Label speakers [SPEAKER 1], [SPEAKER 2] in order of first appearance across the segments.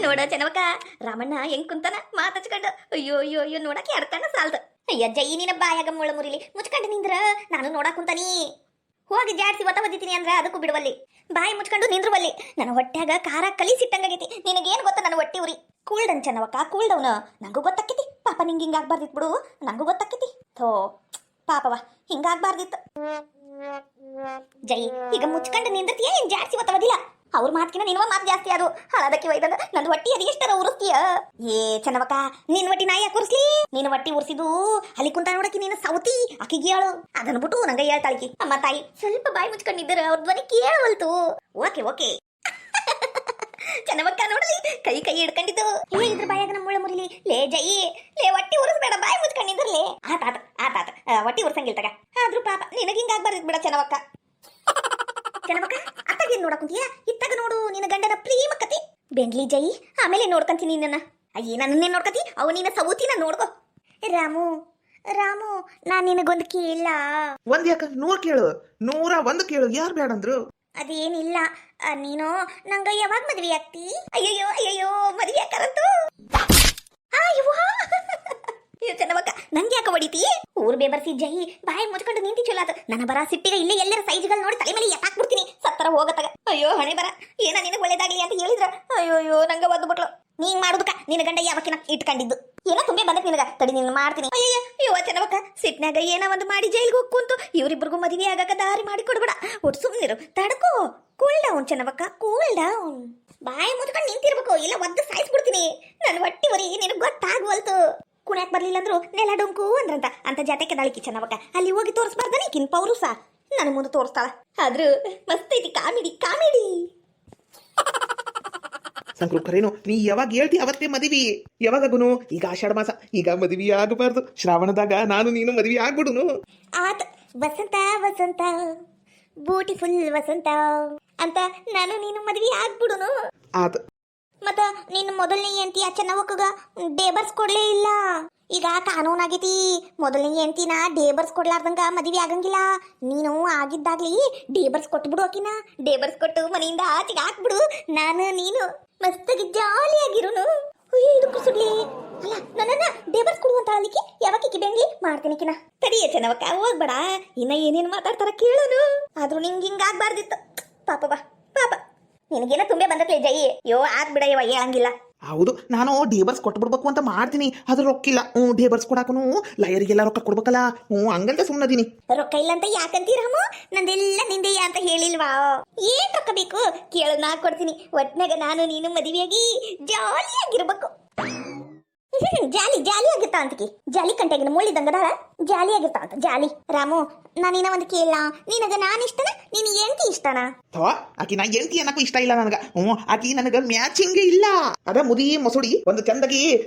[SPEAKER 1] ನೋಡ ಚೆನ್ನವಕ್ಕ ರಾಮಣ್ಣ ಹೆಂಗ್ ಕುಂತಾನ ಮಾತಾಚ್ಕೊಂಡು ಅಯ್ಯೋ ಅಯ್ಯೋ ಅಯ್ಯೋ ನೋಡಕ್ಕೆ ಎರಡು ಕಣ್ಣ ಸಾಲ್ದು. ಅಯ್ಯ ಜೈ ನಿನ್ನ ಬಾಯಾಗ ಮುಳ್ಳ ಮುರಿಲಿ ಮುಚ್ಕೊಂಡು ನಿಂದ್ರ ನಾನು ನೋಡಕ್ ಕುಂತಾನಿ. ಹೋಗಿ ಜಾಡ್ಸಿ ಒತ್ತ ಒದ್ದಿತೀನಿ ಅಂದ್ರ ಅದಕ್ಕೂ ಬಿಡುವಲ್ಲಿ, ಬಾಯಿ ಮುಚ್ಕೊಂಡು ನಿಂದ್ರುವಲ್ಲಿ. ನನ್ನ ಹೊಟ್ಯಾಗ ಖಾರ ಕಲಿಸಿಟ್ಟಂಗಾಗೈತಿ. ನಿನಗೇನು ಗೊತ್ತ ನನ್ನ ಹೊಟ್ಟಿ ಉರಿ? ಕೂಲ್ ಡೌನ್ ಚೆನ್ನವಕ್ಕ, ಕೂಲ್ ಡೌನ್. ನಂಗೂ ಗೊತ್ತಾಕೈತಿ ಪಾಪ ನಿಂಗೆ ಹಿಂಗಾಗ್ಬಾರ್ದಿತ್ತು ಬಿಡು, ನಂಗೂ ಗೊತ್ತಾಕೈತಿ. ಥೋ ಪಾಪವ ಹಿಂಗಾಗ್ಬಾರ್ದಿತ್ತು. ಜೈ ಈಗ ಮುಚ್ಕೊಂಡು ನಿಂದಿರ್ತೀಯ ಏನ್ ಜಾಡ್ಸಿ ಒತ್ತವದಿಲ್ಲ? ಅವ್ರ ಮಾತ್ಕಿನ ನಿನ್ನ ಮಾತು ಜಾಸ್ತಿ ಅದು. ಹಳದಕ್ಕೆ ಒಯ್ದಾಗ ನನ್ನ ಹೊಟ್ಟಿ ಅದು ಎಷ್ಟರ ಉರಿಸ್ತೀಯ? ಏ ಚೆನ್ನವಕ್ಕ, ನಿನ್ ಹೊಟ್ಟಿ ನಾ ಯಾಕೆ ಉರ್ಸ್ಲಿ? ನಿನ್ನ ಹೊಟ್ಟಿ ಉರ್ಸಿದು ಅಲ್ಲಿ ಕುಂತ ನೋಡಕಿ ನೀನು ಸೌತಿ ಆಕಿಗೆ ಹೇಳು. ಅದನ್ನ ಬಿಟ್ಟು ನಂಗೆ ಹೇಳ್ತಾಳಿಕಿ. ಅಮ್ಮ ತಾಯಿ ಸ್ವಲ್ಪ ಬಾಯಿ ಮುಚ್ಕೊಂಡಿದ್ದರೆ ಅವ್ರ ಧ್ವನಿ ಕೇಳವಲ್ತು. ಓಕೆ ಓಕೆ ಚೆನ್ನವಕ್ಕ ನೋಡಲಿ ಕೈ ಕೈ ಹಿಡ್ಕೊಂಡಿದ್ದು. ಏ ಇದ್ರ ಬಾಯಾಗ ನಮ್ಮ ಮುಳ್ಳ ಮುರಿಲಿ. ಲೇ ಜೈ ಲೇ ಹೊಟ್ಟಿ ಉರಿಸ್ಬೇಡ, ಬಾಯಿ ಮುಚ್ಕೊಂಡಿದ್ರಲೇ. ಆತಾತ ಆತಾತ ಹೊಟ್ಟಿ ಉರ್ಸಂಗಿಲ್ ತಗ. ಆದ್ರೂ ಪಾಪ ನಿನಗೆ ಹಿಂಗಾಗ್ಬಾರ್ದಿದ್ ಬಿಡ ಚೆನ್ನವಕ್ಕ. ಚೆನ್ನವಕ್ಕ ಅತ್ತಾಗೇನ್ ನೋಡಕ್ ಕುಂತೀಯ? ಇತ್ತಾಗ ನೋಡು ನಿನ್ನ ಗಂಡನ ಪ್ರೇಮ ಕತೆ. ಬೆಂಡ್ಲಿ ಜೈ ಆಮೇಲೆ ನೋಡ್ಕಂತೀನಿ ನಿನ್ನ. ಅಯ್ಯ ನನ್ನೇನ್ ನೋಡ್ಕತಿ? ಅವ ನಿನ್ನ ಸೌತಿನ ನೋಡ್ಕೋ. ರಾಮು ರಾಮು ನಾನ್ ನಿನಗೊಂದು ಕೇಳ.
[SPEAKER 2] ಒಂದ್ ಯಾಕ 100 ಕೇಳು, 101 ಕೇಳು, ಯಾರು ಬೇಡ ಅಂದ್ರು?
[SPEAKER 1] ಅದೇನಿಲ್ಲ, ನೀನು ನಂಗ ಯಾವಾಗ ಮದ್ವೆ ಆಗ್ತಿ? ಅಯ್ಯಯ್ಯೋ ಅಯ್ಯಯ್ಯೋ ಮದ್ವೆ ಯಾಕರಂತು? ಚೆನ್ನವಕ್ಕ ನಂಗೆ ಯಾಕೆ ಹೊಡಿತಿ? ಊರ್ ಬೇಬರ್ಸಿ ಜೈ ಬಾಯಿ ಮುಚ್ಕೊಂಡು ನಿಂತಿ ಚಲೋ ಆತ. ನನ್ನ ಬರ ಸಿಟ್ಟಿಗೆ ಇಲ್ಲೇ ಎಲ್ಲರ ಸೈಜ್ಗಳು ನೋಡಿ ತಲೆ ಮೇಲೆ ಎತ್ತಾಕ್ಬಿಡ್ತೀನಿ ಸತ್ತರ ಹೋಗತ್ತಾಗ. ಅಯ್ಯೋ ಹಣೆ ಬರ ಏನ ನಿನಗೆ ಒಳ್ಳೇದಾಗ್ಲಿ ಅಂತ ಹೇಳಿದ್ರ ಅಯ್ಯೋ ನಂಗ ಒದ್ದು ಬಿಟ್ಲು. ನೀನ್ ಮಾಡುದಕ್ಕ ನಿನ್ನ ಗಂಡ ಯಾವಕಿನ ಇಟ್ಕೊಂಡಿದ್ದು ಏನೋ ತುಂಬೆ ಬಂದಕ್ ನಿನಗ ತಡಿ ನಿನ್ನ ಮಾಡ್ತೀನಿ. ಅಯ್ಯಯ್ಯ ಯುವ ಚೆನ್ನವಕ್ಕ ಸಿಟ್ನಾಗ ಏನ ಒಂದು ಮಾಡಿ ಜೈಲ್ಗೆ ಹೋಗ್ಕುಂತು ಇವರಿಬ್ಬರಿಗೂ ಮದುವೆ ಆಗಾಕ ದಾರಿ ಮಾಡಿ ಕೊಡ್ಬೇಡ. ಒಟ್ಟು ಸುಮ್ಮನಿರು, ತಡ್ಕೋ. ಕೂಲ್ ಡೌನ್ ಚೆನ್ನವಕ್ಕ, ಕೂಲ್ ಡೌನ್. ಬಾಯಿ ಮುಚ್ಕೊಂಡು ನಿಂತಿರ್ಬೇಕು, ಇಲ್ಲ ಒದ್ದು ಸಾಯಿಸ್ಬಿಡ್ತೀನಿ. ನನ್ನ ಹೊಟ್ಟಿ ಹೊರಿ ನಿನಗೆ ಗೊತ್ತಾಗುವಲ್ತು. ಕುಣ್ಯಾಕ್ ಬರ್ಲಿಲ್ಲ ಅಂದ್ರು ನೆಲ ಡೊಂಕು ಅಂದ್ರಂತ ಅಂತ ಜಾತಕ್ಕೆ ದಳಿಕಿ ಚೆನ್ನವಕ್ಕ. ಅಲ್ಲಿ ಹೋಗಿ ತೋರಿಸ್ಬಾರ್ದನಿ ಕಿನ್ ಪೌರುಸ ನನ್ನ ಮುಂದೆ ತೋರಿಸ್ತಾಳ. ಆದ್ರೂ ಮಸ್ತ್ ಐತಿ ಕಾಮಿಡಿ ಕಾಮಿಡಿ.
[SPEAKER 2] ಸಂಕ್ರು ಕರೇನು ನೀ ಯಾವಾಗ ಹೇಳ್ತಿ ಅವತ್ತೇ ಮದುವೆ. ಯಾವಾಗಗುನು? ಈಗ ಆಷಾಢ ಮಾಸ, ಈಗ ಮದುವೆ ಆಗಬಾರ್ದು. ಶ್ರಾವಣದಾಗ ನಾನು ನೀನು ಮದುವೆ ಆಗ್ಬಿಡುನು.
[SPEAKER 1] ಆತ್ ವಸಂತ ವಸಂತ ಬ್ಯೂಟಿಫುಲ್ ವಸಂತ ಅಂತ ನಾನು ನೀನು ಮದುವೆ ಆಗ್ಬಿಡುನು.
[SPEAKER 2] ಆತ
[SPEAKER 1] ಮತ್ತ ನಿನ್ನ ಮೊದಲನೇ ಹೆಂಡತಿ ಚೆನ್ನವಕ್ಕಗ ಡೇಬರ್ಸ್ ಕೊಡ್ಲೇ ಇಲ್ಲ. ಈಗ ಕಾನೂನ್ ಆಗೈತಿ, ಮೊದಲನೇ ಹೆಂಡತಿನ ಡೇಬರ್ಸ್ ಕೊಡ್ಲಾರ್ದಂಗ ಮದುವೆ ಆಗಂಗಿಲ್ಲ. ನೀನು ಆಗಿದ್ದಾಗ್ಲಿ ಡೇಬರ್ಸ್ ಕೊಟ್ಬಿಡು ಆಕಿನ. ಡೇಬರ್ಸ್ ಕೊಟ್ಟು ಮನೆಯಿಂದ ಆಚೆಗೆ ಹಾಕ್ಬಿಡು. ನಾನು ನೀನು ಮಸ್ತಾಗಿ ಜಾಲಿಯಾಗಿರುನು. ಇದಕ್ಕೂ ಸುಡ್ಲಿ ಅಲ್ಲ ನನ್ನನ್ನ ಡೇಬರ್ಸ್ ಕೊಡುವಂತ ಅಲ್ಲಿಕ್ಕೆ ಯಾವಕ್ಕೆ ಬೆಂಗ್ಲಿ ಮಾಡ್ತೀನಿ ಕಿನ. ತಡಿಯ ಚೆನ್ನವಕ್ಕ ಹೋಗ್ಬೇಡ, ಇನ್ನ ಏನೇನು ಮಾತಾಡ್ತಾರ ಕೇಳೋನು. ಆದ್ರೂ ನಿಂಗೆ ಹಿಂಗಾಗ್ಬಾರ್ದಿತ್ತು. ಪಾಪ ಬಾ ಪಾಪ ನಿನಗೇನ ತುಂಬೆ ಬಂದತ್ಲೆ ಜೈ. ಯೋ ಆಗ್ಬಿಡಯ್ಯವ ಹೇಳಂಗಿಲ್ಲ.
[SPEAKER 2] ಹೌದು, ನಾನು ಡೇಬರ್ಸ್ ಕೊಟ್ಬಿಡ್ಬೇಕು ಅಂತ ಮಾಡ್ತೀನಿ, ಅದ್ರ ರೊಕ್ಕಿಲ್ಲ. ಡೇಬರ್ಸ್ ಕೊಡಾಕನು ಲಾಯರಿಗೆಲ್ಲ ರೊಕ್ಕ ಕೊಡ್ಬೇಕಲ್ಲ. ಹಂಗಂತ ಸುಮ್ಮನದೀನಿ.
[SPEAKER 1] ರೊಕ್ಕ ಇಲ್ಲ ಅಂತ ಯಾಕಂತೀರಮ್ಮ? ನಂದೆಲ್ಲ ನಿಂದೆಯ ಅಂತ ಹೇಳಿಲ್ವಾ? ಏನ್ ರೊಕ್ಕ ಬೇಕು ಕೇಳು, ನಾ ಕೊಡ್ತೀನಿ. ಒಟ್ನಾಗ ನಾನು ನೀನು ಮದುವೆಯಾಗಿ ಜಾಲಿಯಾಗಿರ್ಬೇಕು. ಜಾಲಿ ಜಾಲಿ ಆಗಿರ್ತಾ ಅಂತಕಿ ಜಾಲಿ ಕಂಟೆಗಿನ ಮುಳ್ಳಿದಂಗದಾಳ ಜಾಲಿ ಆಗಿರ್ತಾ ಅಂತ ಜಾಲಿ. ರಾಮು ನಾನಿನ ಒಂದು ಕೇಳ, ನಿನಗ ನಾನ್ ಇಷ್ಟನ ನೀನ್ ಎಂತಿ ಇಷ್ಟನಾ?
[SPEAKER 2] ಆಕಿ ನಾ ಎಂತಿ ಅನ್ನಕ್ಕೂ ಇಷ್ಟ ಇಲ್ಲ ನನಗ. ಆಕಿ ನನಗ ಮ್ಯಾಚಿಂಗ್ ಇಲ್ಲ. ಅದ ಮುದಿ ಮೊಸುಡಿ ಒಂದು ಚಂದಗಿ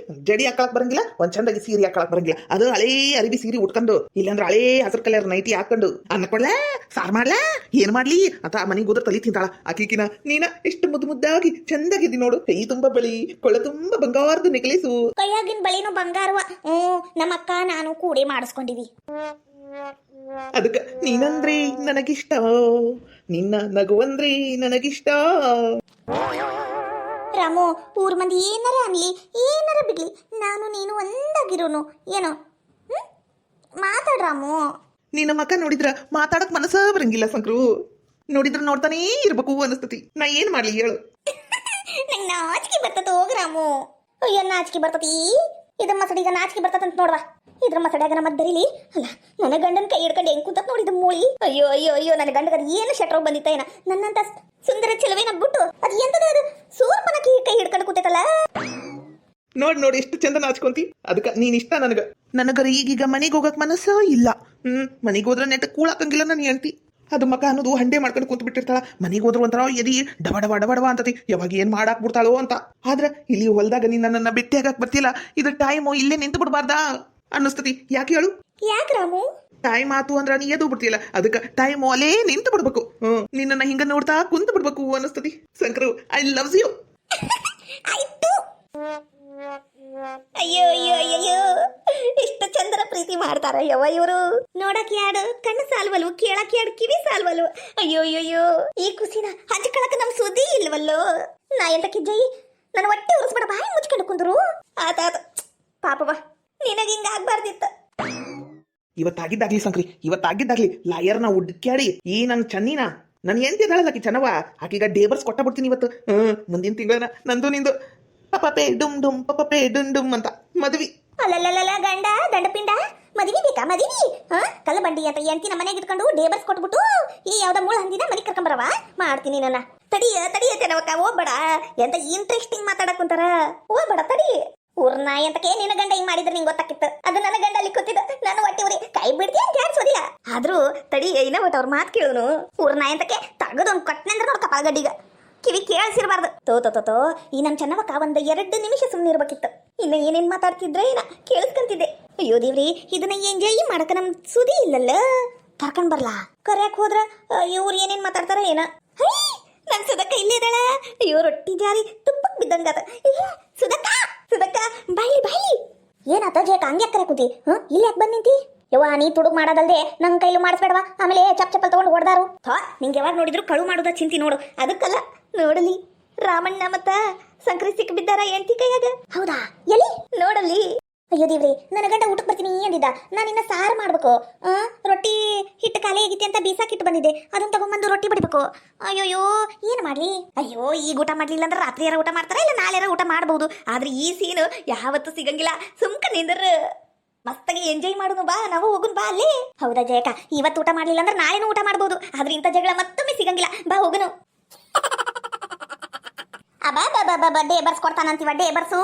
[SPEAKER 2] ಜಡಿ ಹಾಕಳಕ್ ಬರಂಗಿಲ್ಲ, ಒಂದ್ ಚಂದಗಿ ಸೀರೆ ಹಾಕಳಕ್ ಬರಂಗಿಲ್ಲ. ಅದು ಹಳೇ ಅರಿಬಿ ಸೀರೆ ಉಟ್ಕೊಂಡು, ಇಲ್ಲಾಂದ್ರೆ ಹಳೇ ಹಸಿರು ಕಲರ್ ನೈಟಿ ಹಾಕೊಂಡು ಅನ್ನ ಕೊಡ್ಲಾ ಸಾರ್ ಮಾಡ್ಲಾ ಏನ್ ಮಾಡ್ಲಿ ಅಂತ ಮನೆಗೆ ಹೋದ್ರ ತಲಿ ತಿಂತಾಳ. ಆಕಿಕಿನ ನೀನ ಎಷ್ಟು ಮುದ್ದು ಮುದ್ದಾಗಿ ಚಂದಾಗಿದ್ದಿ ನೋಡು. ಕೈ ತುಂಬಾ ಬಳಿ, ಕೊಳ್ಳ ತುಂಬಾ ಬಂಗಾರದ ನೆಕ್ಲೇಸು,
[SPEAKER 1] ಕೈಯಾಗಿನ ಬಳಿನೂ ಬಂಗಾರವ. ನಮ್ಮ ಅಕ್ಕ ನಾನು ಕೂಡಿ ಮಾಡಿಸ್ಕೊಂಡಿವಿ.
[SPEAKER 2] ಅದಕ್ಕ ನೀನಂದ್ರೆ ನನಗಿಷ್ಟ, ನಿನ್ನ ನಗುವಂದ್ರೆ ನನಗಿಷ್ಟ.
[SPEAKER 1] ರಾಮು ಊರ್ ಮಂದಿ ಏನಾರ ಅನ್ಲಿ ಏನಾರ ಬಿಡ್ಲಿ, ನಾನು ನೀನು ಒಂದಾಗಿರೋನು ಏನೋ. ಮಾತಾಡ ರಾಮು.
[SPEAKER 2] ನಿನ್ನ ಮಕ್ಕ ನೋಡಿದ್ರ ಮಾತಾಡಕ್ ಮನಸ್ಸ ಬರಂಗಿಲ್ಲ ಸಂಕ್ರು. ನೋಡಿದ್ರ ನೋಡ್ತಾನೇ ಇರ್ಬೇಕು ಅನಿಸ್ತತಿ. ನಾ ಏನ್ ಮಾಡ್ಲಿ ಹೇಳು?
[SPEAKER 1] ನಂಗೆ ನಾಚಿಕೆ ಬರ್ತದ ಹೋಗ ರಾಮು. ಅಯ್ಯ ನಾಚಿಕೆ ಬರ್ತತಿ. ಇದ್ರ ಮಸಡಿಗ ನಾಚಿಕೆ ಬರ್ತದಂತ ನೋಡ್ವಾ. ಇದ್ರ ಮಸಡ್ಯಾಗ ನಮ್ಮ ಬರೀಲಿ ಅಲ್ಲ ನನ್ನ ಗಂಡನ ಕೈ ಹಿಡ್ಕೊಂಡು ಹೆಂಗ್ ಕುಂತ ನೋಡಿದ ಮೂಳಿ. ಅಯ್ಯೋ ಅಯ್ಯೋ ಅಯ್ಯೋ ನನ್ನ ಗಂಡಗ ಏನು ಶಟ್ರೋಗ್ ಬಂದಿತ್ತ ಏನ. ನನ್ನಂತ ಸುಂದರ ಚೆಲುವೇನ ಬಿಟ್ಟು ಅದು ಎಂತದ ಅದು ಸೂರ್ಪನ ಕೈ ಹಿಡ್ಕೊಂಡು ಕೂತೈತಲ್ಲ.
[SPEAKER 2] ನೋಡ್ ಎಷ್ಟು ಚಂದ ನಾಚ್ಕೊಂತಿ. ಅದಕ್ಕ ನೀನ್ ಇಷ್ಟ ನನಗ. ನನಗರ ಈಗೀಗ ಮನೆಗೆ ಹೋಗಕ್ ಮನಸ್ಸ ಇಲ್ಲ. ಮನೆಗೆ ಹೋದ್ರ ನೆಟ್ಟ ಕೂಳಾಕಂಗಿಲ್ಲ ನಾನು ಹೇಳ್ತಿ. ಅದು ಮಕ ಅನ್ನೋದು ಹಂಡೆ ಮಾಡ್ಕೊಂಡು ಕುಂತ ಬಿಟ್ಟಿರ್ತಾಳ. ಮನೆಗೆ ಹೋದ್ರ ಒಂಥರ ಎದಿ ಡಬಡವ ಡಬಡವ ಅಂತತಿ, ಯಾವಾಗ ಏನ್ ಮಾಡಾಕ್ ಬಿಡ್ತಾಳೋ ಅಂತ. ಆದ್ರ ಇಲ್ಲಿ ಹೊಲ್ದಾಗ ನೀನ್ ನನ್ನ ಭೇಟಿ ಆಗಕ್ ಬರ್ತಿಲ್ಲ. ಇದ್ರ ಟೈಮು ಇಲ್ಲೇ ನಿಂತು ಬಿಡ್ಬಾರ್ದಾ ಅನ್ನಿಸ್ತತಿ. ಯಾಕೆ ಹೇಳು?
[SPEAKER 1] ಯಾಕೆ ರಾಮು?
[SPEAKER 2] ಟೈಮ್ ಆತು ಅಂದ್ರ ನೀ ಎದ್ದು ಬಿಡ್ತಿಲ್ಲ. ಅದಕ್ಕ ಟೈಮ್ ಅಲ್ಲೇ ನಿಂತು ಬಿಡ್ಬೇಕು. ನಿನ್ನ ಹಿಂಗ ನೋಡ್ತಾ ಕುಂತ ಬಿಡ್ಬೇಕು ಅನ್ನಿಸ್ತತಿ. ಸಂಕ್ರು ಐ ಲವ್ಸ್ ಯು.
[SPEAKER 1] ಆಯ್ತು. ಅಯ್ಯೋ ಅಯ್ಯೋ ಅಯ್ಯೋ ಎಷ್ಟು ಚಂದರ ಪ್ರೀತಿ ಮಾಡ್ತಾರ ಯವ ಇವರು. ನೋಡಕ್ ಯಾಡು ಕಣ್ಣು ಸಾಲ್ವಲ್ವು, ಕೇಳಕ್ ಯಾಡು ಕಿವಿ ಸಾಲ್ವಲ್ವು. ಅಯ್ಯೋ ಅಯ್ಯೋ ಈ ಖುಷಿನ ಹಂಚ್ಕೊಳಕ ನಮ್ ಸುದ್ದಿ ಇಲ್ವಲ್ಲೋ. ನಾ ಎಂತ ಕಿಜ್ಜಯಿ ನನ್ನ ಹೊಟ್ಟೆ ಉರಿಸ್ಬೇಡ, ಬಾಯಿ ಮುಚ್ಕೊಂಡು ಕುಂದ್ರು. ಆತಾತ ಪಾಪವ, ನಿನಗೆ ಹಿಂಗ ಆಗ್ಬಾರ್ದಿತ್ತ.
[SPEAKER 2] ಇವತ್ತಾಗಿದ್ದಾಗ್ಲಿ ಸಂಕ್ರಿ, ಇವತ್ತಾಗಿದ್ದಾಗ್ಲಿ ಲಾಯರ್ನ ಹುಡ್ಕ್ಯಾಡಿ ಈ ನನ್ನ ಚನ್ನಿನ ನನ್ನ ಹೆಂಡತಿ ಇದ್ದಾಳಲ್ಲ ಆಕಿ ಚೆನ್ನವ, ಆಕೀಗ ಡೇಬರ್ಸ್ ಕೊಟ್ಟ ಬಿಡ್ತೀನಿ ಇವತ್ತು. ಮುಂದಿನ ತಿಂಗಳನ ನಂದು ನಿಂದು ಪಪಪೆ ಡುಮ್ ಡುಮ್ ಪಪಪೆ ಡುಮ್ ಡುಮ್ ಅಂತ ಮದ್ವಿ.
[SPEAKER 1] ಅಲ್ಲಲ್ಲಲ್ಲ ಗಂಡ ದಂಡಪಿಂಡ ಮದುವೆ ಬೇಕಾ ಮದುವೆ? ಕಲ್ಲ ಬಂಡಿ ಅಂತ ಎಂತಿ ನಮ್ಮ ಮನೆಗೆ ಇಟ್ಕೊಂಡು ಡೇಬರ್ಸ್ ಕೊಟ್ಬಿಟ್ಟು ಈ ಯಾವ್ದ ಮೂಳ ಹಂದಿನ ಮನೆಗೆ ಕರ್ಕೊಂಬರವ ಮಾಡ್ತೀನಿ ನನ್ನ. ತಡಿಯತ್ತೇನವಕ್ಕ, ಹೋಗ್ಬೇಡ. ಎಂತ ಇಂಟ್ರೆಸ್ಟಿಂಗ್ ಮಾತಾಡಕ್ ಕುಂತಾರ, ಹೋಗ್ಬೇಡ ತಡಿ. ಊರ್ನ ಎಂತಕ್ಕೆ ನಿನ್ನ ಗಂಡ ಹಿಂಗ್ ಮಾಡಿದ್ರೆ ನಿಂಗೆ ಗೊತ್ತಾಕಿತ್ತು. ಅದು ನನ್ನ ಗಂಡ ಅಲ್ಲಿ ಕೂತಿದ್ದ, ನಾನು ಹೊಟ್ಟೆ ಉರಿ ಕೈ ಬಿಡ್ತೀಯ ಅಂತ ಜಾಡ್ಸೋದಿಲ್ಲ. ಆದ್ರೂ ತಡಿ, ಏನ ಒಟ್ಟು ಅವ್ರ ಮಾತು ಕೇಳುನು. ಊರ್ನ ಎಂತಕ್ಕೆ ತಗದು ಒಂದು ಕೊಟ್ಟನೆ ಅಂದ್ರೆ ನೋಡ್ ಕಪಾಳಗಡ್ಡಿಗ ಕಿವಿ ಕೇಳಿಸಿರ್ಬಾರ್ದು. ತೋ ಈ ನಮ್ ಚೆನ್ನವಕ್ಕ ಒಂದ್ 2 ನಿಮಿಷ ಸುಮ್ಮನೆ ಇರ್ಬೇಕಿತ್ತು. ಇನ್ನ ಏನೇನ್ ಮಾತಾಡ್ತಿದ್ರೆ ಏನ ಕೇಳಿಸ್ಕೊಂತಿದ್ದೆ. ಅಯ್ಯೋ ದೇವ್ರಿ, ಇದನ್ನ ಎಂಜಾಯ್ ಮಾಡಕ ನಮ್ ಸುದಿ ಇಲ್ಲಲ್ಲ, ಕರ್ಕೊಂಡ್ ಬರ್ಲಾ? ಕರ್ಯಾಕ್ ಹೋದ್ರ ಇವ್ರು ಏನೇನ್ ಮಾತಾಡ್ತಾರ ಏನ. ನನ್ ಸುಧಕ್ಕ ಇಲ್ಲೇ ಇದಾಳ. ಅಯ್ಯೋ ರೊಟ್ಟಿ ಜಾರಿ ತುಪ್ಪಕ್ ಬಿದ್ದಂಗದ. ಸುಧಕ್ಕ ಬಾಯ್ಲಿ ಏನಾತ ಜೇಕ ಹಂಗೆ ಅಕ್ಕರೆ ಕೂತಿ? ಇಲ್ಲಿ ಯಾಕೆ ಬಂದ್ ನಿಂತಿ? ಯವ್ವ, ನೀ ತುಡುಗ್ ಮಾಡೋದಲ್ದೆ ನನ್ ಕೈಲು ಮಾಡಿಸ್ಬೇಡವಾ, ಆಮೇಲೆ ಚಪ್ಪಲ್ ತಗೊಂಡು ಹೊಡೆದಾರು. ನಿಂಗೆ ಯಾವಾಗ ನೋಡಿದ್ರು ಕಳು ಮಾಡೋದ ಚಿಂತಿ ನೋಡು. ಅದಕ್ಕಲ್ಲ, ನೋಡಲಿ ರಾಮಣ್ಣ ಮತ್ತ ಸಂಕ್ರಿ ಸಿಕ್ಕ ಬಿದ್ದಾರ ಎಂತಿ ಕೈಯಾಗ. ಹೌದಾ, ಎಲ್ಲಿ ನೋಡಲಿ. ಅಯ್ಯೋ ದೇವ್ರಿ, ನನ್ನ ಗಂಡ ಊಟಕ್ಕೆ ಬರ್ತೀನಿ ಅಂದಿದ್ದ. ನಾನಿನ್ನ ಸಾರು ಮಾಡ್ಬೇಕು. ರೊಟ್ಟಿ ಹಿಟ್ಟು ಖಾಲಿ ಆಗಿತ್ತೆ ಅಂತ ಬೀಸಾಕಿಟ್ಟು ಬಂದಿದ್ದೆ, ಅದನ್ನ ತಗೊಂಡ್ಬಂದು ರೊಟ್ಟಿ ಬಡಿಬೇಕು. ಅಯ್ಯೋಯ್ಯೋ, ಏನ್ ಮಾಡ್ಲಿ? ಅಯ್ಯೋ, ಈಗ ಊಟ ಮಾಡ್ಲಿಲ್ಲ ಅಂದ್ರೆ ರಾತ್ರಿ ಯಾರ ಊಟ ಮಾಡ್ತಾರ, ಇಲ್ಲ ನಾಳೆ ಊಟ ಮಾಡ್ಬೋದು. ಆದ್ರೆ ಈ ಸೀನು ಯಾವತ್ತೂ ಸಿಗಂಗಿಲ್ಲ. ಸುಮ್ಕ ನಿಂದ್ರ ಮಸ್ತಾಗಿ ಎಂಜಾಯ್ ಮಾಡೋನು, ಬಾ ನಾವು ಹೋಗುನ್ ಬಾ ಅಲ್ಲಿ. ಹೌದಾ ಜಯಕ, ಇವತ್ತು ಊಟ ಮಾಡ್ಲಿಲ್ಲ ಅಂದ್ರೆ ನಾಳೆನೂ ಊಟ ಮಾಡ್ಬೋದು. ಆದ್ರೆ ಇಂಥ ಜಗಳ ಮತ್ತೊಮ್ಮೆ ಸಿಗಂಗಿಲ್ಲ, ಬಾ ಹೋಗುನು. ಅಬ್ಬಾ ಡೇಬರ್ಸ್ ಕೊಡ್ತಾನಂತೀವ, ಡೇಬರ್ಸು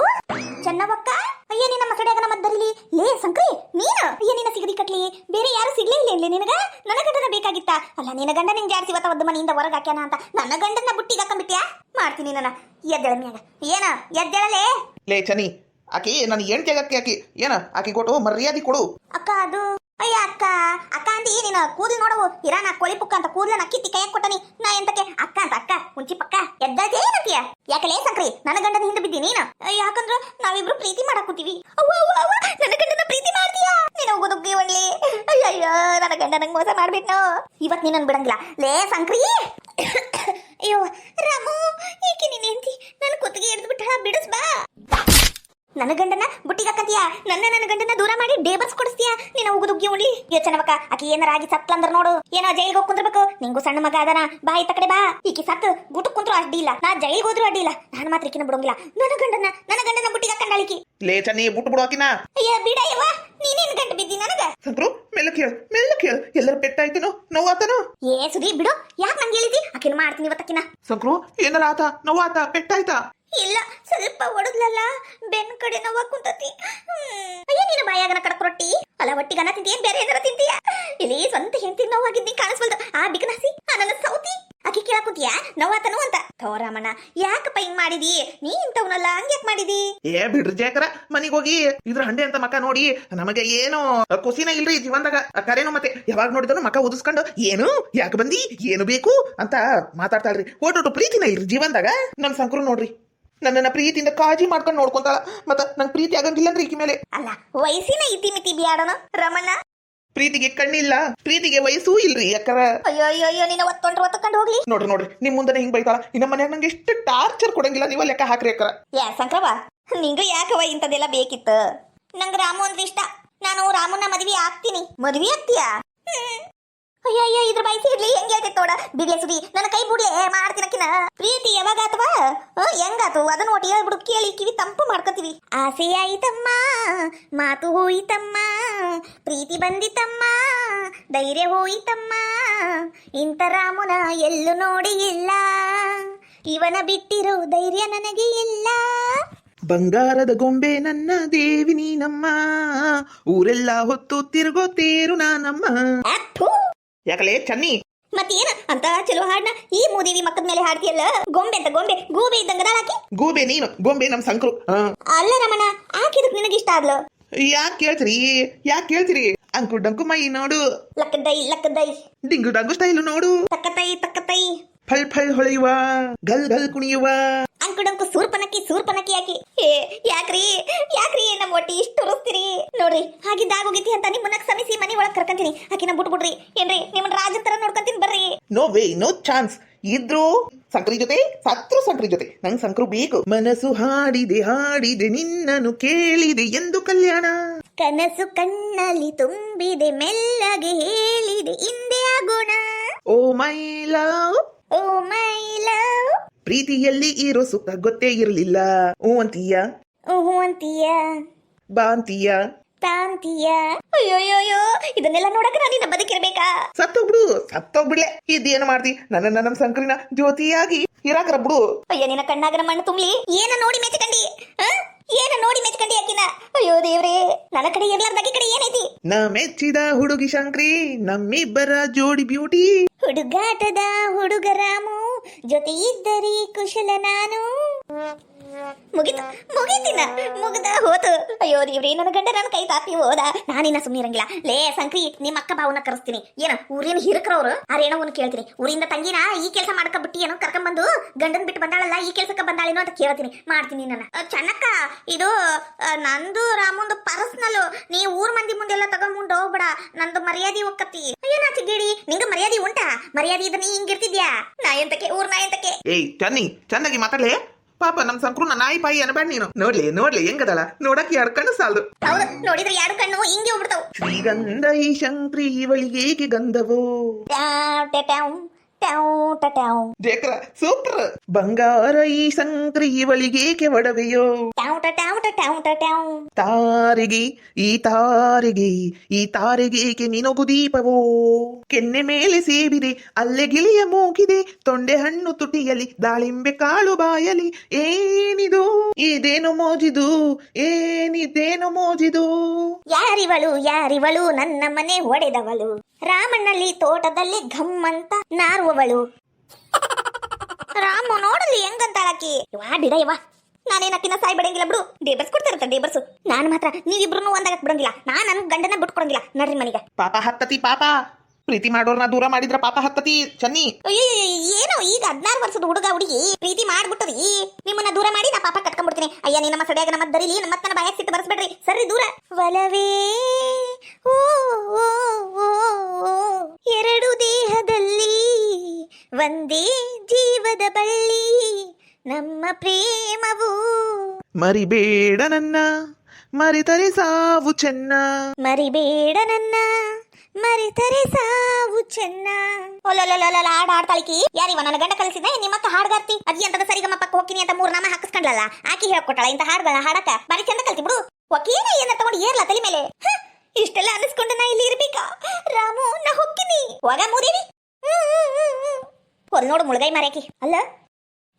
[SPEAKER 1] ಚೆನ್ನವಕ್ಕ. ಅಯ್ಯ, ನಿನ್ನ ಮಸಡಿಯಾಗ ಮದ್ದರಿಲಿ ಲೇ ಸಂಕ್ರಿ, ನೀನು ಅಯ್ಯ ನಿನ್ನ ಸಿಗದಿ ಕಟ್ಲಿ, ಬೇರೆ ಯಾರು ಸಿಗ್ಲೇ ಇಲ್ಲ ಇಲ್ಲಿ ನಿನಗ? ನನ್ನ ಗಂಡನ ಬೇಕಾಗಿತ್ತ? ಅಲ್ಲ, ನಿನ್ನ ಗಂಡ ನಿಂಗೆ ಜಾಡ್ಸಿ ಇವತ್ತ ಒದ್ದು ಮನೆಯಿಂದ ಹೊರಗೆ ಹಾಕ್ಯಾನ ಅಂತ ನನ್ನ ಗಂಡನ ಬುಟ್ಟಿಗೆ ಹಾಕೊಂಡ್ಬಿಟ್ಯಾ? ಮಾಡ್ತೀನಿ ನನ್ನ ಎದ್ದಳ ಮ್ಯಾಗ. ಏನ ಎದ್ದಳಲೇ?
[SPEAKER 2] ಲೇ ಚನಿ, ಆಕಿ ನನ್ನ ಹೆಂಡತಿ ಆಗಕ್ಕೆ ಆಕಿ ಏನ ಆಕಿ ಕೊಟ್ಟು ಮರ್ಯಾದೆ ಕೊಡು.
[SPEAKER 1] ಅಕ್ಕ ಅದು ಅಯ್ಯ ಅಕ್ಕ ಅಂತಿ ನೀನು ಕೂದಲು ನೋಡವು ಇರಾನ ಕೋಳಿ ಪುಕ್ಕ ಅಂತ ಕೂದಲನ್ನ ಕಿತ್ತಿ ಕೈಯಾಗ ಕೊಟ್ಟನಿ. ನಾ ಎಂತಕ್ಕೆ ಅಕ್ಕ ಅಂತ ಅಕ್ಕ ಮುಂಚಿ ಪಕ್ಕ ಎದ್ದಾಜೆ ಏನಂತೀಯ? ಯಾಕಲೇ ಸಂಕ್ರಿ, ನನ್ನ ಗಂಡನ ಹಿಂದೆ ಬಿದ್ದಿ ನೀನು? ಯಾಕಂದ್ರ ನಾವಿಬ್ರು ಪ್ರೀತಿ ಮಾಡಕ್ ಕೂತೀವಿ. ನನ್ನ ಗಂಡನ ಪ್ರೀತಿ ಮಾಡ್ತೀಯಾ ನೀನು? ಹೋಗೋದುಗ್ಗಿ ಒಳ್ಳೆ. ಅಯ್ಯಯ್ಯೋ, ನನ್ನ ಗಂಡ ನಂಗೆ ಮೋಸ ಮಾಡ್ಬಿಟ್ನೋ. ಇವತ್ ನೀನನ್ ಬಿಡಂಗಿಲ್ಲ ಲೇ ಸಂಕ್ರಿ. ಅಯ್ಯೋ ರಾಮು, ಏಕೆ ನೀನ್ ಹೆಂಡತಿ ನನ್ನ ಕುತ್ತಿಗೆ ಹಿಡಿದು ಬಿಟ್ಟ ಬಿಡಿಸ್ ಬಾ. ನನ್ನ ಗಂಡನ ಬುಟ್ಟಿಗೆ ಹಾಕಂತೀಯ, ನನ್ನ ಗಂಡನ ದೂರ ಮಾಡಿ ಡೇಬರ್ಸ್ ಕೊಡಿಸ್ತೀಯ ನೀನು? ಹೋಗುದುಗ್ಗಿ ಉಳ್ಳಿ. ಯೋಚನವಕ್ಕ, ಆಕಿ ಏನಾರ ಆಗಿ ಸತ್ಲಂದ್ರ ನೋಡು, ಏನೋ ಜೈಲ್ಗೆ ಹೋಗಿ ಕುಂದ್ರಬೇಕು. ನಿಂಗೂ ಸಣ್ಣ ಮಗ ಅದನ, ಬಾ ಈ ಕಡೆ ಬಾ. ಈಕಿ ಸತ್ತು ಗುಟಕ್ ಕುಂತ್ರು ಅಡ್ಡಿ ಇಲ್ಲ, ನಾ ಜೈಲ್ಗೆ ಹೋದ್ರು ಅಡ್ಡಿ ಇಲ್ಲ. ನಾನು ಮಾತ್ರ ಈಕಿನ ಬಿಡೋಂಗಿಲ್ಲ. ನನ್ನ ಗಂಡನ ಬುಟ್ಟಿಗೆ ಹಾಕೊಂಡಾಳಿಕಿ.
[SPEAKER 2] ಲೇ ಚನ್ನಿ, ಬಿಟ್ಟು ಬಿಡೋಕಿನ.
[SPEAKER 1] ಅಯ್ಯ ಬಿಡಯ್ಯವ, ನೀನೇನ್ ಗಂಟು ಬಿದ್ದಿ ನನಗ?
[SPEAKER 2] ಸಂಕ್ರು, ಮೆಲ್ಲಕ್ ಹೇಳು ಎಲ್ಲರ ಪೆಟ್ಟಾಯ್ತೇನೋ, ನೋವಾತನೋ?
[SPEAKER 1] ಏ ಸುದಿ ಬಿಡು, ಯಾಕೆ ನಂಗೆ ಹೇಳಿದಿ? ಆಕಿನ ಮಾಡ್ತೀನಿ ಇವತ್ತಕ್ಕಿನ.
[SPEAKER 2] ಸಂಕ್ರು, ಏನಾರ ಆತ, ನೋವಾತ, ಪೆಟ್ಟಾಯ್ತಾ?
[SPEAKER 1] ಇಲ್ಲ, ಸ್ವಲ್ಪ ಹೊಡೆದ್ಲಲ್ಲ, ಬೆನ್ ಕಡೆ ನೋವ ಕುಂತತಿ. ಅಯ್ಯ, ನೀನು ಬಾಯಾಗನ ಕಡಕ್ ರೊಟ್ಟಿ ಅಲ್ಲ, ಒಟ್ಟಿಗನ ತಿಂತೀಯ, ಬೇರೆ ಏನಾರ ತಿಂತೀಯ? ಇಲ್ಲಿ ಸ್ವಂತ ಹೆಂಡತಿ ನೋವಾಗಿದ್ದಿ ಕಾಣಿಸ್ಬಲ್ದು. ಆ ಬಿಕನಾಸಿ ನನ್ನ ಸೌತಿ ಆಕಿ ಕೇಳಕುಂತೀಯ ನೋವಾತನು ಅಂತ. ಥೋರಾಮಣ್ಣ, ಯಾಕಪ್ಪ ಹಿಂಗ್ ಮಾಡಿದಿ? ನೀ ಇಂಥವ್ನಲ್ಲ, ಹಂಗ್ಯಾಕ್ ಮಾಡಿದಿ?
[SPEAKER 2] ಏ ಬಿಡ್ರಿ ಜೇಕರ, ಮನಿಗ್ ಹೋಗಿ ಇದ್ರ ಹಂಡೆ ಅಂತ ಮಕ್ಕ ನೋಡಿ ನಮಗೆ ಏನು ಖುಷಿನ ಇಲ್ರಿ ಜೀವನದಾಗ. ಕರೇನು ಮತ್ತೆ ಯಾವಾಗ ನೋಡಿದ್ರು ಮಕ್ಕ ಉದಿಸ್ಕೊಂಡು ಏನು ಯಾಕೆ ಬಂದಿ, ಏನು ಬೇಕು ಅಂತ ಮಾತಾಡ್ತಾಳ್ರಿ. ಒಟ್ಟು ಪ್ರೀತಿನ ಇಲ್ರಿ ಜೀವನದಾಗ. ನಮ್ ಸಂಕ್ರು ನೋಡ್ರಿ, ನನ್ನನ್ನ ಪ್ರೀತಿಯಿಂದ ಕಾಳಜಿ ಮಾಡ್ಕೊಂಡು ನೋಡ್ಕೊಂತಾಳ. ಮತ್ತ ನಂಗೆ ಪ್ರೀತಿ ಆಗಂಗಿಲ್ಲ ಅಂದ್ರೆ ಈಕಿ ಮೇಲೆ.
[SPEAKER 1] ಅಲ್ಲ, ವಯಸ್ಸಿನ ಇತಿಮಿತಿ ಬ್ಯಾಡನ ರಮಣ್ಣ.
[SPEAKER 2] ಪ್ರೀತಿಗೆ ಕಣ್ಣಿಲ್ಲ, ಪ್ರೀತಿಗೆ ವಯಸ್ಸೂ ಇಲ್ರಿ ಯಾಕರ.
[SPEAKER 1] ಅಯ್ಯೋ ನಿನ್ನ ಒತ್ತಕೊಂಡು ಹೋಗ್ಲಿ.
[SPEAKER 2] ನೋಡ್ರಿ ನಿಮ್ ಮುಂದೆ ಹಿಂಗ್ ಬೈತಾಳ. ಇನ್ನ ಮನ್ಯಾಗ ನಂಗೆ ಎಷ್ಟು ಟಾರ್ಚರ್ ಕೊಡಂಗಿಲ್ಲ, ನೀವ ಲೆಕ್ಕ ಹಾಕ್ರಿ ಅಕ್ಕರ.
[SPEAKER 1] ಯಾ ಸಂಕ್ರವ, ನಿಂಗೂ ಯಾಕವ ಇಂಥದೆಲ್ಲ ಬೇಕಿತ್ತು? ನಂಗೆ ರಾಮು ಅಂದ್ರೆ ಇಷ್ಟ. ನಾನು ರಾಮನ ಮದ್ವೆ ಆಗ್ತೀನಿ. ಮದ್ವೆ ಆಗ್ತೀಯಾ? ಅಯ್ಯಯ್ಯೋ, ಇದ್ರ ಬಯಸಿ ಇರ್ಲಿ. ಹೆಂಗ್ ಹೇಳ್ತೈತ್ ನೋಡ ಬಿಡಿಯ ಸುದಿ, ನನ್ನ ಕೈ ಬುಡಿ ಮಾಡ್ತೀನಕ್ಕಿನ. ಪ್ರೀತಿ ಯಾವಾಗ ಆತವಾ, ಹೆಂಗಾತು ಅದನ್ನ ಒಟ್ಟು ಹೇಳ್ಬಿಡು, ಕೇಳಿ ಕಿವಿ ತಂಪು ಮಾಡ್ಕೊತೀವಿ. ಆಸೆ ಆಯ್ತಮ್ಮ, ಮಾತು ಹೋಯಿತಮ್ಮ, ಪ್ರೀತಿ ಬಂದಿತಮ್ಮ, ಧೈರ್ಯ ಹೋಯಿತಮ್ಮ, ಇಂಥ ರಾಮನ ಎಲ್ಲೂ ನೋಡಿ ಇಲ್ಲ, ಇವನ ಬಿಟ್ಟಿರೋ ಧೈರ್ಯ ನನಗೆ ಇಲ್ಲ.
[SPEAKER 2] ಬಂಗಾರದ ಗೊಂಬೆ ನನ್ನ ದೇವಿ ನೀನಮ್ಮ, ಊರೆಲ್ಲ ಹೊತ್ತು ತಿರುಗೋ ತೇರು ನಾನಮ್ಮ. ಯಾಕಲೇ ಚನ್ನಿ,
[SPEAKER 1] ಮತ್ತೇನ ಅಂತ ಚಲೋ ಹಾಡ್ನ ಈ ಮೂದೇವಿ ಮಕ್ಕದ ಮೇಲೆ ಹಾಡ್ತಿಯಲ್ಲ? ಗೊಂಬೆ ಅಂತ ಗೊಂಬೆ, ಗೂಬೆ ಇದ್ದಂಗ ಹಾಕಿ.
[SPEAKER 2] ಗೂಬೆ ನೀನು, ಗೊಂಬೆ ನಮ್ ಸಂಕ್ರು.
[SPEAKER 1] ಅಲ್ಲ ರಮಣ, ಹಾಕಿದಕ್ ನಿನಗಿಷ್ಟ ಆದ್ಲು?
[SPEAKER 2] ಯಾಕೆ ಕೇಳ್ತೀರಿ? ಅಂಕು ಡಂಕು ಮೈ ನೋಡು,
[SPEAKER 1] ಲಕ್ಕದೈ
[SPEAKER 2] ಡಿಂಗು ಡಂಗು ಸ್ಟೈಲು ನೋಡು,
[SPEAKER 1] ತಕ್ಕತೈ
[SPEAKER 2] ಫಳ್ ಫಳ್ ಹೊಳೆಯುವ, ಗಲ್ ಗಲ್ ಕುಣಿಯುವ,
[SPEAKER 1] ಅಂಕುಡಂಕು ಸೂರ್ಪನಕ್ಕಿ ಹಾಕಿ. ಯಾಕ್ರಿ ನಮ್ಮ ಒಟ್ಟಿ ಇಷ್ಟು ಉರಿಸ್ತೀರಿ? ನೋಡ್ರಿ, ಹಾಗಿದ್ದಾಗೋಗಿತಿ ಅಂತ ನಿಮ್ಮನ್ನ ಸಮಿಸಿ ಮನೆ ಒಳಗ್ ಕರ್ಕಂತೀನಿ. ಆಕಿನ ಬಿಟ್ಬಿಡ್ರಿ ಏನ್ರಿ, ನಿಮ್ಮನ್ನ ರಾಜನ್ ತರ ನೋಡ್ಕೊಂತೀನಿ ಬರ್ರಿ.
[SPEAKER 2] No way, no chance. ಇದ್ರು ಸಂಕ್ರಿ ಜೊತೆ ಸತ್ರು ಸಂಕ್ರಿ ಜೊತೆ ನಂಗೆ ಸಂಕ್ರು ಬೇಕು. ಮನಸ್ಸು ಹಾಡಿದೆ ಹಾಡಿದೆ ನಿನ್ನನ್ನು ಕೇಳಿದೆ ಎಂದು ಕಲ್ಯಾಣ.
[SPEAKER 1] ಕನಸು ಕಣ್ಣಲ್ಲಿ ತುಂಬಿದೆ ಮೆಲ್ಲಗೆ ಹೇಳಿದೆ ಹಿಂದೆ ಆಗೋಣ.
[SPEAKER 2] Oh my love,
[SPEAKER 1] oh my love.
[SPEAKER 2] ಪ್ರೀತಿಯಲ್ಲಿ ಇರೋ ಸುಖ ಗೊತ್ತೇ ಇರಲಿಲ್ಲ. ಹೂ ಅಂತೀಯ,
[SPEAKER 1] ಹ್ಞೂ ಅಂತೀಯ,
[SPEAKER 2] ಬಾ ಅಂತೀಯ,
[SPEAKER 1] ತಾಂತೀಯ. ಅಯ್ಯೋಯ್ಯೋ, ಇದನ್ನೆಲ್ಲ ನೋಡಕ್ಕೆ ನಾನು ನಿನ್ನ ಬದುಕಿರ್ಬೇಕಾ?
[SPEAKER 2] ಸತ್ತೋಗ್ಬಿಡ್ಲೆ. ಇದೇನು ಮಾಡ್ತಿ? ನನ್ನ ನಮ್ ಸಂಕ್ರಿನ ಜ್ಯೋತಿಯಾಗಿ ಇರಾಕ್ರ ಬಿಡು.
[SPEAKER 1] ಅಯ್ಯೋ, ನಿನ್ನ ಕಣ್ಣಾಗನ ಮಣ್ಣು ತುಂಬಲಿ. ಏನ ನೋಡಿ ಮೆಚ್ಕಂಡಿ? ಏನ ನೋಡಿ ಮೆಚ್ಕಂಡಿ ಅಕ್ಕಿನ? ಅಯ್ಯೋ ದೇವ್ರೇ, ನನ್ನ ಕಡೆ ಇರ್ಲಾರ್ದಾಗಿ ಕಡೆ ಏನೈತಿ?
[SPEAKER 2] ನಾ ಮೆಚ್ಚಿದ ಹುಡುಗಿ ಶಂಕ್ರಿ, ನಮ್ಮಿಬ್ಬರ ಜೋಡಿ ಬ್ಯೂಟಿ.
[SPEAKER 1] ಹುಡುಗಾಟದ ಹುಡುಗ ರಾಮು, ಜೊತೆ ಇದ್ದರಿ ಕುಶಲ ನಾನು. ಮುಗಿತಿನ ಮುಗ್ದ ಹೋತು. ಅಯ್ಯೋ ದೇವ್ರಿ, ನನ್ನ ಗಂಡ ನನ್ನ ಕೈ ತಾಪಿ ಹೋದ. ನಾನಿನ್ನ ಸುಮ್ಮನೆ ಇರಂಗಿಲ್ಲ. ಲೇ ಸಂಕ್ರಿ, ನಿಮ್ಮ ಅಕ್ಕ ಬಾವನ್ನ ಕರೆಸ್ತೀನಿ. ಏನ ಊರಿನ ಹಿರಕ್ರವ್ರು ಆ ರೇಣವನ್ನ ಕೇಳ್ತೀನಿ. ಊರಿಂದ ತಂಗಿನ ಈ ಕೆಲಸ ಮಾಡ್ಕ ಬಿಟ್ಟಿ ಏನೋ ಕರ್ಕೊಂಡ್ಬಂದು ಗಂಡನ್ ಬಿಟ್ಟು ಬಂದಾಳಲ್ಲ, ಈ ಕೆಲ್ಸಕ್ಕೆ ಬಂದಾಳೇನೋ ಅಂತ ಕೇಳ್ತೀನಿ. ಮಾಡ್ತೀನಿ ನನ್ನ ಚೆನ್ನಕ್ಕ. ಇದು ನಂದು ರಾಮಂದು ಪರ್ಸನಲ್. ನೀ ಊರ್ ಮಂದಿ ಮುಂದೆಲ್ಲ ತಗೊಂಡ್ಮುಂಡ್ ಹೋಗ್ಬೇಡ. ನಂದು ಮರ್ಯಾದೆ ಒಕ್ಕತಿ. ಅಯ್ಯೋ ನಾಚಿಗೇಡಿ, ನಿಂಗ ಮರ್ಯಾದೆ ಉಂಟಾ? ಮರ್ಯಾದೆ ಇದ್ರೆ ನೀ ಹಿಂಗಿರ್ತಿದ್ಯಾ? ನಾ ಎಂತಕ್ಕೆ ಊರ್ ನಾ ಎಂತಕ್ಕೆ?
[SPEAKER 2] ಏಯ್ ಚನ್ನಿ, ಚೆನ್ನಾಗಿ ಮಾತಾಡ್ಲೆ. ಪಾಪ ನಮ್ ಸಂಕ್ರು ನಾಯಿ ಪಾಯಿ ಅನ್ಬೇಡ ನೀನು. ನೋಡ್ಲಿ ಹೆಂಗದಳ, ನೋಡಕ್ ಎರಡು ಕಣ್ಣು ಸಾಲದು.
[SPEAKER 1] ಹೌದು, ನೋಡಿದ್ರೆ ಎರಡು ಕಣ್ಣು ಹಿಂಗೆ ಹೋಗ್ಬಿಡ್ತಾವ್.
[SPEAKER 2] ಶ್ರೀಗಂಧ ಈ ಶಂಕ್ರಿ ಇವಳಿಗೇಕೆ ಗಂಧವೋ. ಜೇಕ್ರ ಸೂಪರ್. ಬಂಗಾರ ಈ ಸಂಕ್ರಿ ಇವಳಿಗೇಕೆ ಒಡವೆಯೋ. ತಾರಿಗೆ ಈ ತಾರೆಗೇಕೆ ಮಿನುಗು ದೀಪವೋ. ಕೆನ್ನೆ ಮೇಲೆ ಸೇಬಿದೆ ಅಲ್ಲೆ ಗಿಳಿಯ ಮೂಗಿದೆ. ತೊಂಡೆ ಹಣ್ಣು ತುಟಿಯಲಿ ದಾಳಿಂಬೆ ಕಾಳು ಬಾಯಲಿ. ಏನಿದು ಇದೇನು ಮೋಜಿದು, ಏನಿದೇನು ಮೋಜಿದು.
[SPEAKER 1] ಯಾರಿವಳು ನನ್ನ ಮನೆ ಒಡೆದವಳು. ರಾಮಣ್ಣಲ್ಲಿ ತೋಟದಲ್ಲಿ ಘಮ್ಮಂತ ನಾರುವವಳು. ರಾಮು ನೋಡಲಿ ಹೆಂಗಂತಾಳಕಿ. ಬಿಡ ಯವ್ವ, ನಾನೇನಕ್ಕಿನ ಸಾಯ್ ಬಿಡಂಗಿಲ್ಲ ಬಿಡು. ಡೇಬರ್ಸ್ ಕೊಡ್ತಾರಂತ ಡೇಬರ್ಸು. ನಾನು ಮಾತ್ರ ನೀವಿಬ್ರು ಒಂದಾಗಕ್ ಬಿಡಂಗಿಲ್ಲ. ನನ್ ಗಂಡನ ಬಿಟ್ಕೊಡಂಗಿಲ್ಲ. ನಡ್ರಿ ಮನೆಗೆ.
[SPEAKER 2] ಪಾಪ ಹತ್ತತಿ ಪಾಪ. ಪ್ರೀತಿ ಮಾಡೋರ್ನ ದೂರ ಮಾಡಿದ್ರ ಪಾಪ ಹತ್ತತಿ ಚನ್ನಿ.
[SPEAKER 1] ಏನೋ ಈಗ 16 ವರ್ಷದ ಹುಡುಗ ಹುಡುಗಿ ಪ್ರೀತಿ ಮಾಡ್ಬಿಟ್ಟದಿ. ನಿಮ್ಮನ್ನ ದೂರ ಮಾಡಿ ನಾ ಪಾಪ ಕಟ್ಕೊಂಡ್ಬಿಡ್ತೀನಿ. ಅಯ್ಯ, ನಿಮ್ಮ ಸಡಿಯಾಗ ನಮ್ಮ ದರಿಲಿ ನಮ್ಮ ಬಾಯಾಗ ಸಿಟ್ಟು ಬರ್ಸ್ಬೇಡ್ರಿ. ಸರಿ ದೂರ. ಒಲವೇ ಓ ಎರಡು ದೇಹದಲ್ಲಿ ಒಂದೇ ಜೀವದ ಬಳ್ಳಿ ನಮ್ಮ ಪ್ರೇಮವು.
[SPEAKER 2] ಮರಿಬೇಡ ನನ್ನ ಮರಿತರೆ ಸಾವು ಚೆನ್ನ.
[SPEAKER 1] ಮರಿಬೇಡ ನನ್ನ ಮರಿತರೆ ಸಾವು ಚೆನ್ನ. ಹಾಡು ಹಾಡ್ತಾಳಿಕಿ. ಯಾರಿವ ನನ್ನ ಗಂಡ ಕಲಿಸಿದ? ನಿಮ್ಮಕ್ಕ ಹಾಡ್ಗಾರ್ತಿ. ಅಜ್ಜಿ ಅಂತದ ಸರಿಗಮ್ಮಪ್ಪಕ್ಕ ಹೋಗ್ತೀನಿ ಅಂತ 3 ನಾಮ ಹಾಕಿಸ್ಕೊಂಡ್ಲಲ್ಲ, ಆಕಿ ಹೇಳ್ಕೊಟ್ಟಾಳ ಇಂತ ಹಾಡ್ಗಳನ್ನ ಹಾಡಕ. ಬಾರಿ ಚಂದ ಕಲ್ತಿ ಬಿಡು. ಒಕೇನ ಏನ ತಗೊಂಡು ಏರ್ಲ ತಲೆ ಮೇಲೆ. ಇಷ್ಟೆಲ್ಲ ಅನಿಸ್ಕೊಂಡು ನಾ ಇಲ್ಲಿ ಇರ್ಬೇಕಾ? ರಾಮು, ನಾ ಹೋಗ್ತೀನಿ. ಹೋಗ ಮೂದೇವಿ. ಹೊಲ್ ನೋಡು ಮುಳುಗೈ ಮಾರ್ಯಾಕಿ. ಅಲ್ಲ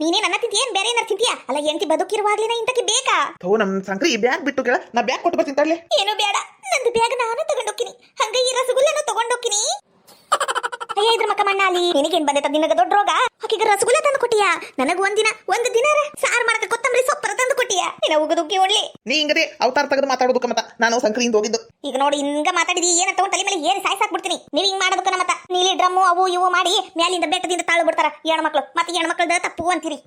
[SPEAKER 1] ನೀನೇ ನನ್ನ ತಿಂತೀಯೇನ್ ಬೇರೆ ಏನಾರು ತಿಂತೀಯಾ? ಅಲ್ಲ ಎಂತಿ ಬದುಕಿರುವಾಗ್ಲಿನ ಇಂತಕ್ಕೆ ಬೇಕಾ?
[SPEAKER 2] ನಮ್ ಸಂಕ್ರಿ ಬ್ಯಾಗ್ ಬಿಟ್ಟು ಕೇಳ, ನಾ ಬ್ಯಾಗ್ ಕೊಟ್ಟು ಬರ್ತೀನಿ.
[SPEAKER 1] ಏನು ಬೇಡ, ನಂದು ಬ್ಯಾಗ್ ನಾನು ತಗೊಂಡೋಗ್ತೀನಿ. ಹಂಗ ಈ ರಸಗುಲ್ಲನು ತಗೊಂಡೋಗ್ತೀನಿ. ಅಯ್ಯ, ಇದ್ರ ಮಕ್ಕ ಮಣ್ಣ ಅಲ್ಲಿ ನಿನಗೇನ್ ಬಂದೈತ? ನಿನಗ ದೊಡ್ಡ ರೋಗ. ಆಕಿಗ ರಸಗುಲ್ಲ ತಂದು ಕೊಟ್ಟಿಯಾ? ನನಗ ಒಂದು ದಿನ ಸಾರು ಮಾಡಕ ಕೊತ್ತಂಬರಿ ಸೊಪ್ಪರ ತಂದು ಕೊಟ್ಟಿಯಾ? ನಿನ್ನ ಉಗದುಕ್ಕಿ ಒಳ್ಳೆ
[SPEAKER 2] ನೀ ಹಿಂಗದೆ ಅವತಾರ ತೆಗೆದು ಮಾತಾಡೋದಕ್ಕ ಮತ್ತ ನಾನು ಸಂಕ್ರಿಯಿಂದ ಹೋಗಿದ್ದು.
[SPEAKER 1] ಈಗ ನೋಡಿ ಹಿಂಗ ಮಾತಾಡಿದಿ, ಏನ ತಗೊಂಡ್ ತಲೆ ಮೇಲೆ ಏನ್ ಸಾಯ್ಸಾಕ್ಬಿಡ್ತೀನಿ. ನೀವ್ ಹಿಂಗ್ ಮಾಡೋದಕ್ಕ ಮತ್ತ ನೀಲಿ ಡ್ರಮ್ಮು ಅವು ಇವು ಮಾಡಿ ಮ್ಯಾಲಿಂದ ಬೆಟ್ಟದಿಂದ ತಾಳು ಬಿಡ್ತಾರ ಹೆಣ್ಮಕ್ಳು. ಮತ್ತೆ ಹೆಣ್ಮಕ್ಳದ ತಪ್ಪು ಅಂತೀರಿ.